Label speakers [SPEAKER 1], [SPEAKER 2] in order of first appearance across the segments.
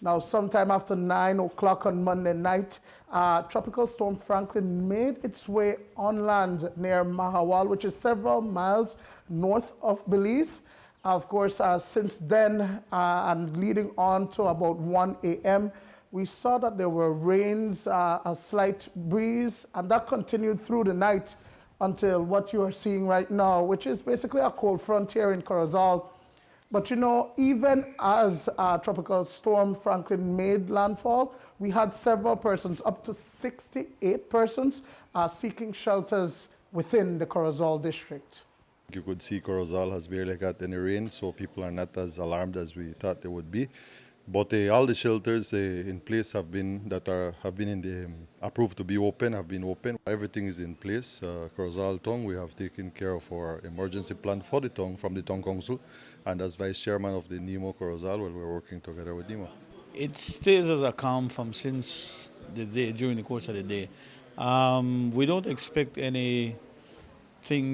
[SPEAKER 1] Now, sometime after 9 o'clock on Monday night, Tropical Storm Franklin made its way on land near Mahawal, which is several miles north of Belize. Of course, since then and leading on to about 1 a.m., we saw that there were rains, a slight breeze, and that continued through the night until what you are seeing right now, which is basically a cold front here in Corozal. But you know, even as Tropical Storm Franklin made landfall, we had several persons, up to 68 persons, seeking shelters within the Corozal district.
[SPEAKER 2] You could see Corozal has barely got any rain, so people are not as alarmed as we thought they would be. But all the shelters in place have been approved to be open, have been open. Everything is in place. Corozal Tongue, we have taken care of our emergency plan for the Tongue from the Tongue Council, and as vice chairman of the NEMO Corozal, well, we're working together with NEMO.
[SPEAKER 3] It stays as a calm from since the day, during the course of the day. We don't expect anything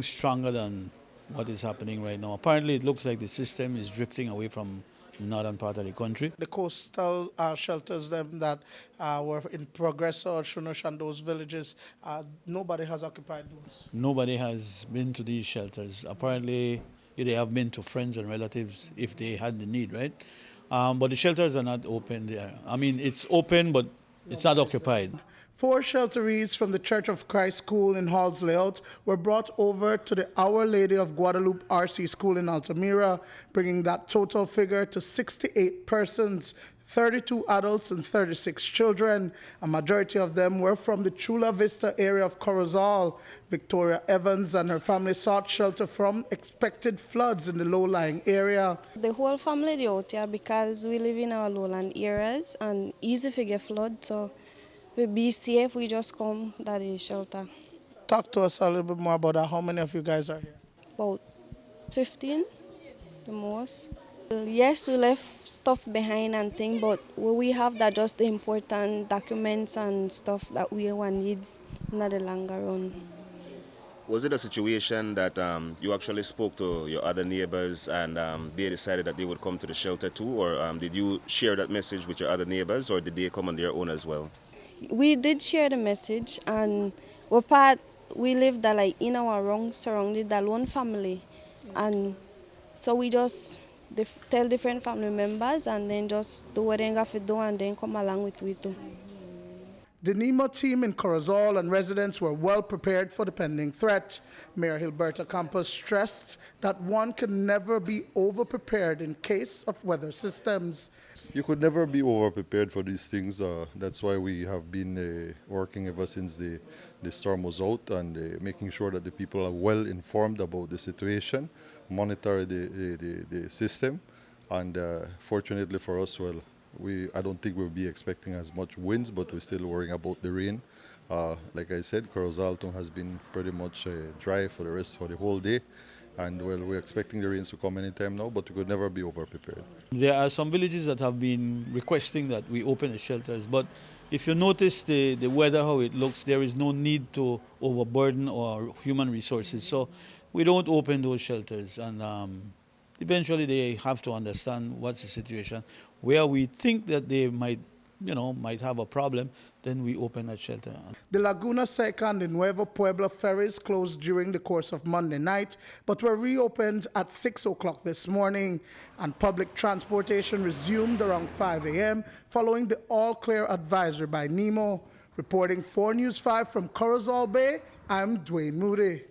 [SPEAKER 3] stronger than what is happening right now. Apparently, it looks like the system is drifting away from the northern part of the country.
[SPEAKER 1] The coastal shelters them that were in Progreso or Shunush and those villages, nobody has occupied those.
[SPEAKER 3] Nobody has been to these shelters. Apparently, they have been to friends and relatives if they had the need, right? But the shelters are not open there. I mean, it's open, but it's not occupied.
[SPEAKER 1] 4 shelterees from the Church of Christ School in Halls Layout were brought over to the Our Lady of Guadalupe RC School in Altamira, bringing that total figure to 68 persons, 32 adults and 36 children. A majority of them were from the Chula Vista area of Corozal. Victoria Evans and her family sought shelter from expected floods in the low-lying area.
[SPEAKER 4] The whole family is out here because we live in our lowland areas and easy to get flood, so we be safe, we just come to the shelter.
[SPEAKER 1] Talk to us a little bit more about that. How many of you guys are here?
[SPEAKER 4] About 15, the most. Yes, we left stuff behind and things, but we have that just the important documents and stuff that we want need in the longer run.
[SPEAKER 5] Was it a situation that you actually spoke to your other neighbors and they decided that they would come to the shelter too, or did you share that message with your other neighbors, or did they come on their own as well?
[SPEAKER 4] We did share the message, and we live that like in our surrounded that lone family, and so we just tell different family members and then just do what they have to do and then come along with we too.
[SPEAKER 1] The NEMO team in Corozal and residents were well prepared for the pending threat. Mayor Gilberto Campos stressed that one can never be over-prepared in case of weather systems.
[SPEAKER 2] You could never be over-prepared for these things. That's why we have been working ever since the storm was out and making sure that the people are well informed about the situation, monitor the system, and fortunately for us, well, I don't think we'll be expecting as much winds, but we're still worrying about the rain. Like I said, Corozal has been pretty much dry for the whole day. And well, we're expecting the rains to come anytime now, but we could never be over-prepared.
[SPEAKER 3] There are some villages that have been requesting that we open the shelters, but if you notice the weather, how it looks, there is no need to overburden our human resources. So we don't open those shelters, and eventually they have to understand what's the situation. Where we think that they might have a problem, then we open that shelter.
[SPEAKER 1] The Laguna Seca and the Nuevo Pueblo ferries closed during the course of Monday night, but were reopened at 6 o'clock this morning, and public transportation resumed around 5 a.m. following the all-clear advisory by NEMO. Reporting for News 5 from Corozal Bay, I'm Duane Moody.